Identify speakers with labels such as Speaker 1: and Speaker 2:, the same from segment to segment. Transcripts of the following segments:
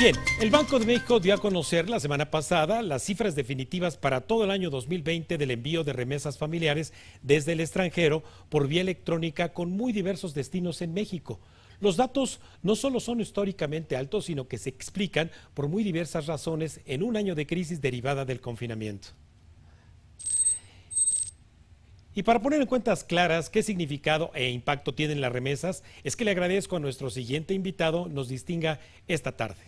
Speaker 1: Bien, el Banco de México dio a conocer la semana pasada las cifras definitivas para todo el año 2020 del envío de remesas familiares desde el extranjero por vía electrónica con muy diversos destinos en México. Los datos no solo son históricamente altos, sino que se explican por muy diversas razones en un año de crisis derivada del confinamiento. Y para poner en cuentas claras qué significado e impacto tienen las remesas, es que le agradezco a nuestro siguiente invitado nos distinga esta tarde.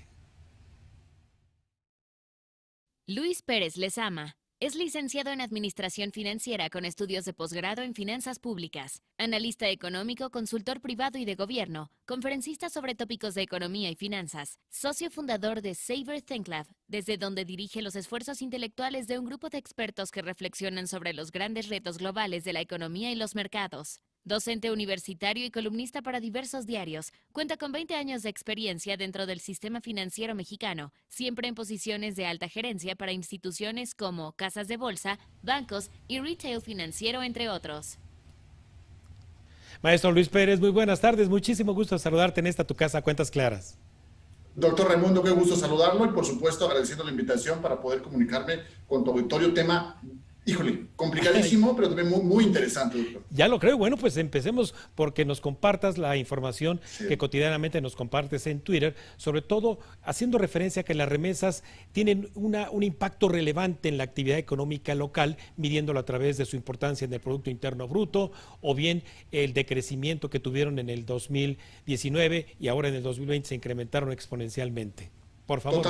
Speaker 2: Luis Pérez Lezama es licenciado en Administración Financiera con estudios de posgrado en Finanzas Públicas, analista económico, consultor privado y de gobierno, conferencista sobre tópicos de economía y finanzas, socio fundador de Saber Think Lab, desde donde dirige los esfuerzos intelectuales de un grupo de expertos que reflexionan sobre los grandes retos globales de la economía y los mercados. Docente universitario y columnista para diversos diarios, cuenta con 20 años de experiencia dentro del sistema financiero mexicano, siempre en posiciones de alta gerencia para instituciones como casas de bolsa, bancos y retail financiero, entre otros.
Speaker 1: Maestro Luis Pérez, muy buenas tardes, muchísimo gusto saludarte en esta tu casa, Cuentas Claras.
Speaker 3: Doctor Raimundo, qué gusto saludarlo y por supuesto agradeciendo la invitación para poder comunicarme con tu auditorio, tema, híjole, complicadísimo, pero también muy interesante, doctor.
Speaker 1: Ya lo creo. Bueno, pues empecemos porque nos compartas la información que cotidianamente nos compartes en Twitter, sobre todo haciendo referencia a que las remesas tienen un impacto relevante en la actividad económica local, midiéndolo a través de su importancia en el Producto Interno Bruto, o bien el decrecimiento que tuvieron en el 2019 y ahora en el 2020 se incrementaron exponencialmente. Por favor.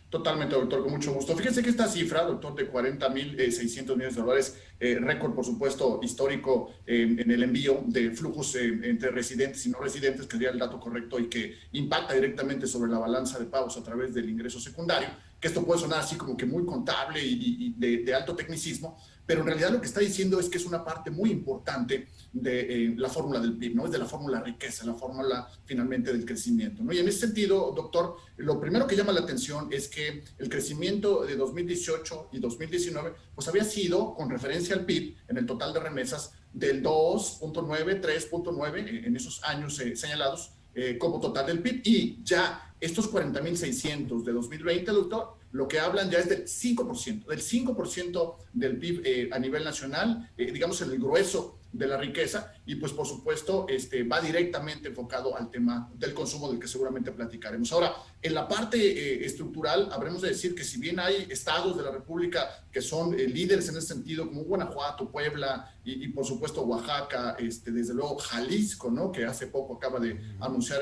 Speaker 3: Totalmente, doctor, con mucho gusto. Fíjense que esta cifra, doctor, de 40.600 millones de dólares, récord, por supuesto, histórico en el envío de flujos entre residentes y no residentes, que sería el dato correcto y que impacta directamente sobre la balanza de pagos a través del ingreso secundario, que esto puede sonar así como que muy contable y de alto tecnicismo, pero en realidad lo que está diciendo es que es una parte muy importante de la fórmula del PIB, ¿no? Es de la fórmula riqueza, la fórmula finalmente del crecimiento, ¿no? Y en ese sentido, doctor, lo primero que llama la atención es que el crecimiento de 2018 y 2019 pues había sido, con referencia al PIB, en el total de remesas, del 2.9, 3.9 en esos años señalados como total del PIB, y ya estos 40.600 de 2020, doctor, lo que hablan ya es del 5% del PIB a nivel nacional, digamos en el grueso de la riqueza, y pues por supuesto va directamente enfocado al tema del consumo, del que seguramente platicaremos. Ahora, en la parte estructural, habremos de decir que si bien hay estados de la República que son líderes en ese sentido, como Guanajuato, Puebla y por supuesto Oaxaca, desde luego Jalisco, ¿no? Que hace poco acaba de anunciar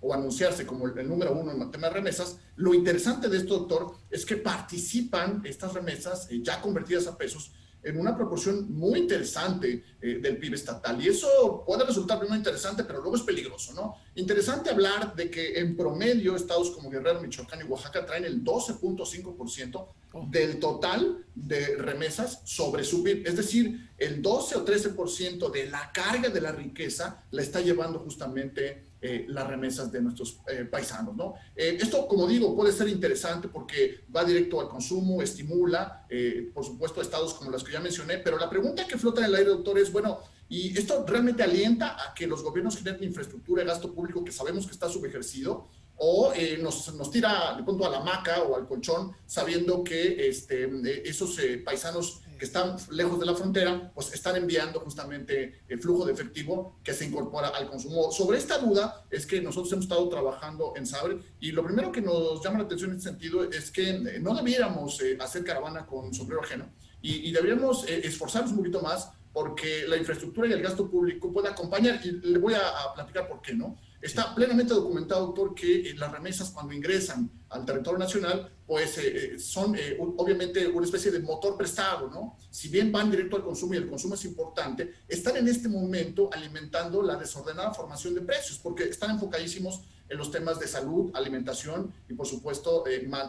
Speaker 3: o anunciarse como el número uno en tema de remesas, lo interesante de esto, doctor, es que participan estas remesas ya convertidas a pesos en una proporción muy interesante del PIB estatal. Y eso puede resultar primero interesante, pero luego es peligroso, ¿no? Interesante hablar de que en promedio estados como Guerrero, Michoacán y Oaxaca traen el 12.5% del total de remesas sobre su PIB. Es decir, el 12 o 13% de la carga de la riqueza la está llevando justamente las remesas de nuestros paisanos, ¿no? Esto, como digo, puede ser interesante porque va directo al consumo, estimula, por supuesto, estados como los que ya mencioné, pero la pregunta que flota en el aire, doctor, es, bueno, ¿y esto realmente alienta a que los gobiernos generen infraestructura y gasto público que sabemos que está subejercido? ¿O nos tira de pronto a la hamaca o al colchón sabiendo que esos paisanos que están lejos de la frontera pues están enviando justamente el flujo de efectivo que se incorpora al consumo? Sobre esta duda es que nosotros hemos estado trabajando en Saber, y lo primero que nos llama la atención en este sentido es que no debiéramos hacer caravana con sombrero ajeno y deberíamos esforzarnos un poquito más porque la infraestructura y el gasto público pueden acompañar, y le voy a platicar por qué, ¿no? Está plenamente documentado, doctor, que las remesas cuando ingresan al territorio nacional, pues son obviamente una especie de motor prestado, ¿no? Si bien van directo al consumo y el consumo es importante, están en este momento alimentando la desordenada formación de precios, porque están enfocadísimos en los temas de salud, alimentación y por supuesto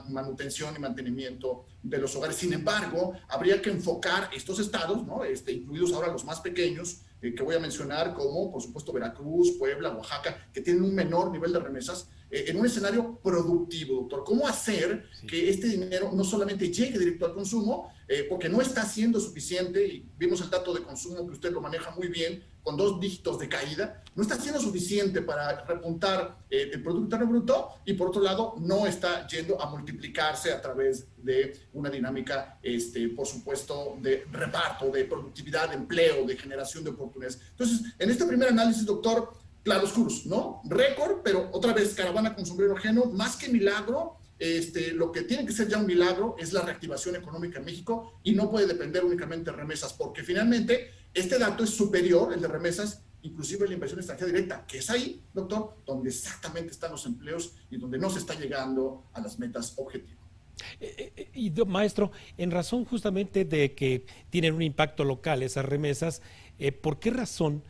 Speaker 3: manutención y mantenimiento de los hogares. Sin embargo, habría que enfocar estos estados, ¿no? Incluidos ahora los más pequeños, que voy a mencionar, como por supuesto Veracruz, Puebla, Oaxaca, que tienen un menor nivel de remesas, en un escenario productivo, doctor. ¿Cómo hacer que este dinero no solamente llegue directo al consumo, porque no está siendo suficiente, y vimos el dato de consumo que usted lo maneja muy bien, con 2 dígitos de caída, no está siendo suficiente para repuntar el Producto Interno Bruto, y por otro lado no está yendo a multiplicarse a través de una dinámica, por supuesto, de reparto, de productividad, de empleo, de generación de oportunidades. Entonces, en este primer análisis, doctor, claroscuros, ¿no? Récord, pero otra vez caravana con sombrero ajeno, más que milagro. Lo que tiene que ser ya un milagro es la reactivación económica en México, y no puede depender únicamente de remesas, porque finalmente este dato es superior, el de remesas, inclusive la inversión extranjera directa, que es ahí, doctor, donde exactamente están los empleos y donde no se está llegando a las metas objetivas.
Speaker 1: Maestro, en razón justamente de que tienen un impacto local esas remesas, ¿por qué razón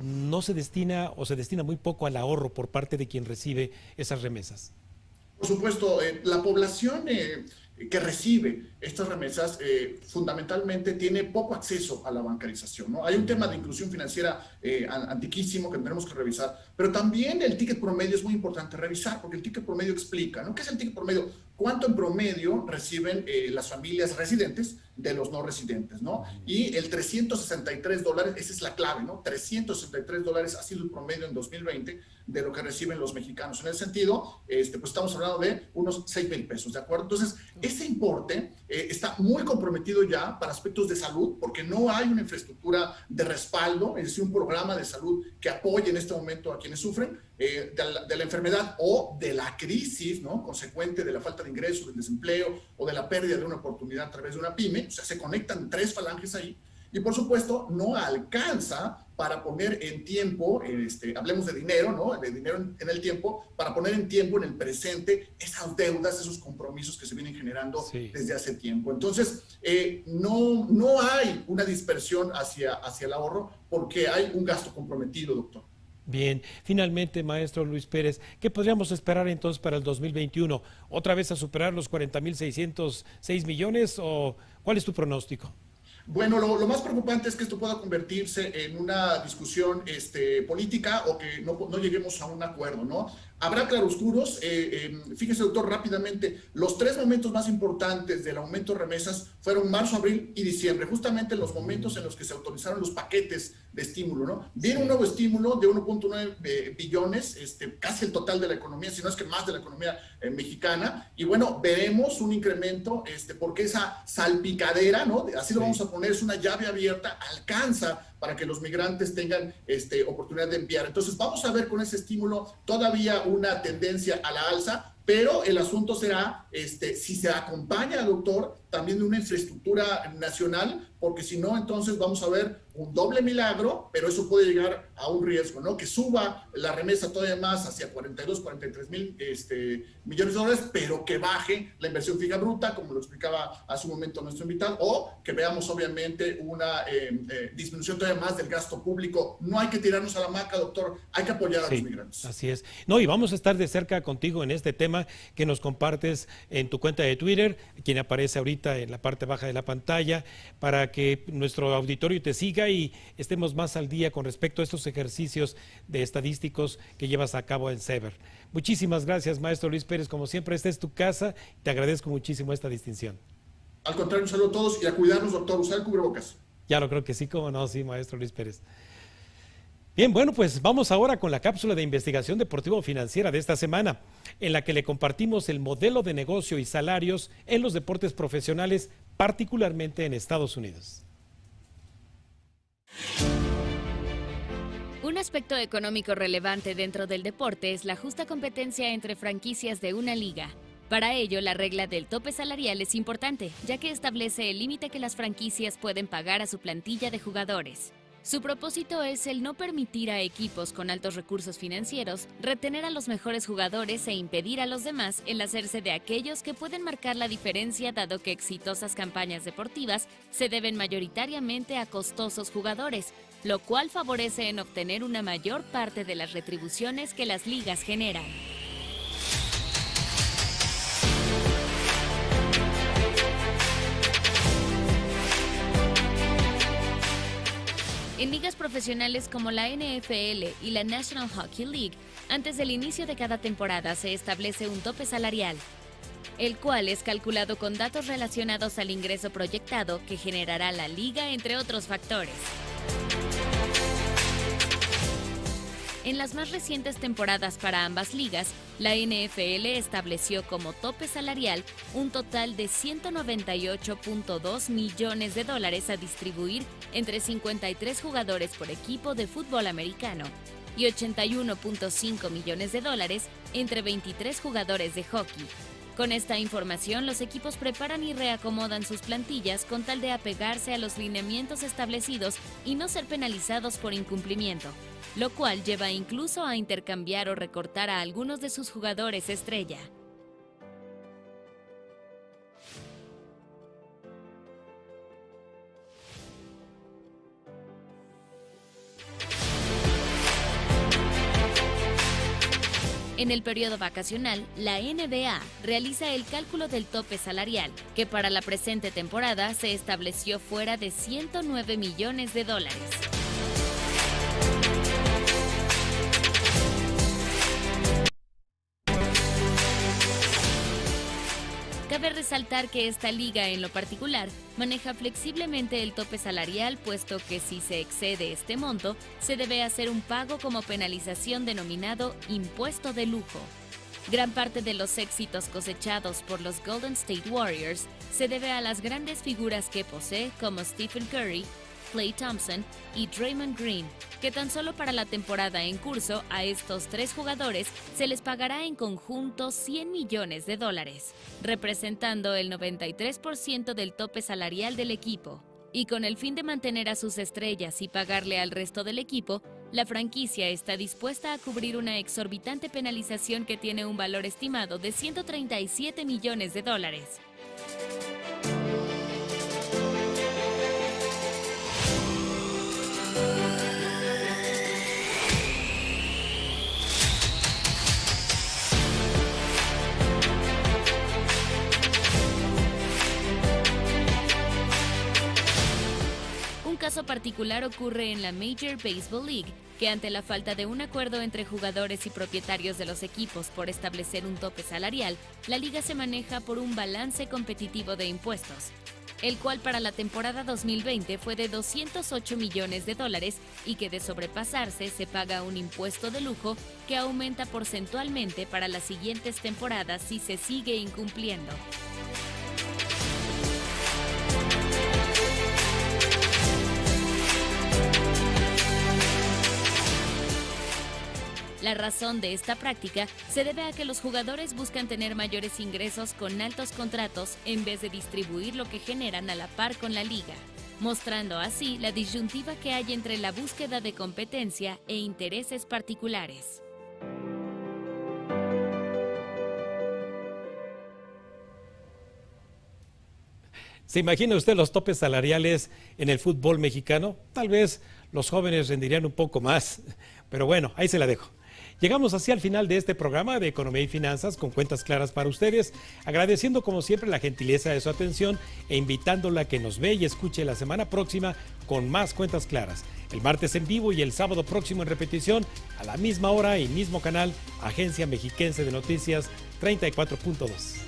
Speaker 1: no se destina o se destina muy poco al ahorro por parte de quien recibe esas remesas?
Speaker 3: Por supuesto, la población que recibe estas remesas fundamentalmente tiene poco acceso a la bancarización, ¿no? Hay un tema de inclusión financiera antiquísimo que tenemos que revisar, pero también el ticket promedio es muy importante revisar, porque el ticket promedio explica, ¿no? ¿Qué es el ticket promedio? ¿Cuánto en promedio reciben las familias residentes de los no residentes, ¿no? Y el $363, esa es la clave, ¿no? $363 ha sido el promedio en 2020 de lo que reciben los mexicanos. En ese sentido, pues estamos hablando de unos 6,000 pesos, ¿de acuerdo? Entonces, ese importe está muy comprometido ya para aspectos de salud, porque no hay una infraestructura de respaldo, es decir, un programa de salud que apoye en este momento a quienes sufren de la enfermedad o de la crisis, ¿no? Consecuente de la falta de ingresos, del desempleo o de la pérdida de una oportunidad a través de una pyme. O sea, se conectan 3 falanges ahí, y por supuesto no alcanza para poner en tiempo, hablemos de dinero, ¿no? De dinero en el tiempo, para poner en tiempo, en el presente, esas deudas, esos compromisos que se vienen generando desde hace tiempo. Entonces, no hay una dispersión hacia el ahorro, porque hay un gasto comprometido, doctor.
Speaker 1: Bien, finalmente, maestro Luis Pérez, ¿qué podríamos esperar entonces para el 2021? ¿Otra vez a superar los 40,606 millones o cuál es tu pronóstico?
Speaker 3: Bueno, lo más preocupante es que esto pueda convertirse en una discusión política, o que no lleguemos a un acuerdo, ¿no? Habrá claroscuros. Fíjese, doctor, rápidamente, los 3 momentos más importantes del aumento de remesas fueron marzo, abril y diciembre, justamente los momentos en los que se autorizaron los paquetes de estímulo, ¿no? Viene un nuevo estímulo de 1.9 billones, casi el total de la economía, si no es que más de la economía mexicana, y bueno, veremos un incremento, porque esa salpicadera, ¿no? Así lo vamos a poner, es una llave abierta, alcanza para que los migrantes tengan oportunidad de enviar. Entonces vamos a ver con ese estímulo todavía una tendencia a la alza, pero el asunto será si se acompaña, doctor, también de una infraestructura nacional, porque si no, entonces vamos a ver un doble milagro, pero eso puede llegar a un riesgo, ¿no? Que suba la remesa todavía más hacia 42, 43 mil millones de dólares, pero que baje la inversión fija bruta, como lo explicaba hace un momento nuestro invitado, o que veamos obviamente una disminución todavía más del gasto público. No hay que tirarnos a la hamaca, doctor, hay que apoyar a los migrantes.
Speaker 1: Así es. No, y vamos a estar de cerca contigo en este tema que nos compartes en tu cuenta de Twitter, quien aparece ahorita en la parte baja de la pantalla, para que nuestro auditorio te siga y estemos más al día con respecto a estos ejercicios de estadísticos que llevas a cabo en SEBER. Muchísimas gracias, maestro Luis Pérez. Como siempre, esta es tu casa. Te agradezco muchísimo esta distinción.
Speaker 3: Al contrario, un saludo a todos y a cuidarnos, doctor. Usar el cubrebocas.
Speaker 1: Ya lo creo que sí, cómo no, sí, maestro Luis Pérez. Bien, bueno, pues vamos ahora con la cápsula de investigación deportivo-financiera de esta semana, en la que le compartimos el modelo de negocio y salarios en los deportes profesionales, particularmente en Estados Unidos.
Speaker 2: Un aspecto económico relevante dentro del deporte es la justa competencia entre franquicias de una liga. Para ello, la regla del tope salarial es importante, ya que establece el límite que las franquicias pueden pagar a su plantilla de jugadores. Su propósito es el no permitir a equipos con altos recursos financieros retener a los mejores jugadores e impedir a los demás el hacerse de aquellos que pueden marcar la diferencia, dado que exitosas campañas deportivas se deben mayoritariamente a costosos jugadores, lo cual favorece en obtener una mayor parte de las retribuciones que las ligas generan. En ligas profesionales como la NFL y la National Hockey League, antes del inicio de cada temporada se establece un tope salarial. el cual es calculado con datos relacionados al ingreso proyectado que generará la liga, entre otros factores. En las más recientes temporadas para ambas ligas, la NFL estableció como tope salarial un total de $198.2 millones a distribuir entre 53 jugadores por equipo de fútbol americano y $81.5 millones entre 23 jugadores de hockey. Con esta información, los equipos preparan y reacomodan sus plantillas con tal de apegarse a los lineamientos establecidos y no ser penalizados por incumplimiento, lo cual lleva incluso a intercambiar o recortar a algunos de sus jugadores estrella. En el periodo vacacional, la NBA realiza el cálculo del tope salarial, que para la presente temporada se estableció fuera de $109 millones. Cabe resaltar que esta liga en lo particular maneja flexiblemente el tope salarial, puesto que si se excede este monto, se debe hacer un pago como penalización denominado impuesto de lujo. Gran parte de los éxitos cosechados por los Golden State Warriors se debe a las grandes figuras que posee, como Stephen Curry, Klay Thompson y Draymond Green, que tan solo para la temporada en curso a estos tres jugadores se les pagará en conjunto $100 millones, representando el 93% del tope salarial del equipo. Y con el fin de mantener a sus estrellas y pagarle al resto del equipo, la franquicia está dispuesta a cubrir una exorbitante penalización que tiene un valor estimado de $137 millones. Un caso particular ocurre en la Major Baseball League, que ante la falta de un acuerdo entre jugadores y propietarios de los equipos por establecer un tope salarial, la liga se maneja por un balance competitivo de impuestos, el cual para la temporada 2020 fue de $208 millones y que de sobrepasarse se paga un impuesto de lujo que aumenta porcentualmente para las siguientes temporadas si se sigue incumpliendo. La razón de esta práctica se debe a que los jugadores buscan tener mayores ingresos con altos contratos en vez de distribuir lo que generan a la par con la liga, mostrando así la disyuntiva que hay entre la búsqueda de competencia e intereses particulares.
Speaker 1: ¿Se imagina usted los topes salariales en el fútbol mexicano? Tal vez los jóvenes rendirían un poco más, pero bueno, ahí se la dejo. Llegamos así al final de este programa de Economía y Finanzas con cuentas claras para ustedes, agradeciendo como siempre la gentileza de su atención e invitándola a que nos vea y escuche la semana próxima con más cuentas claras. El martes en vivo y el sábado próximo en repetición a la misma hora y mismo canal, Agencia Mexiquense de Noticias 34.2.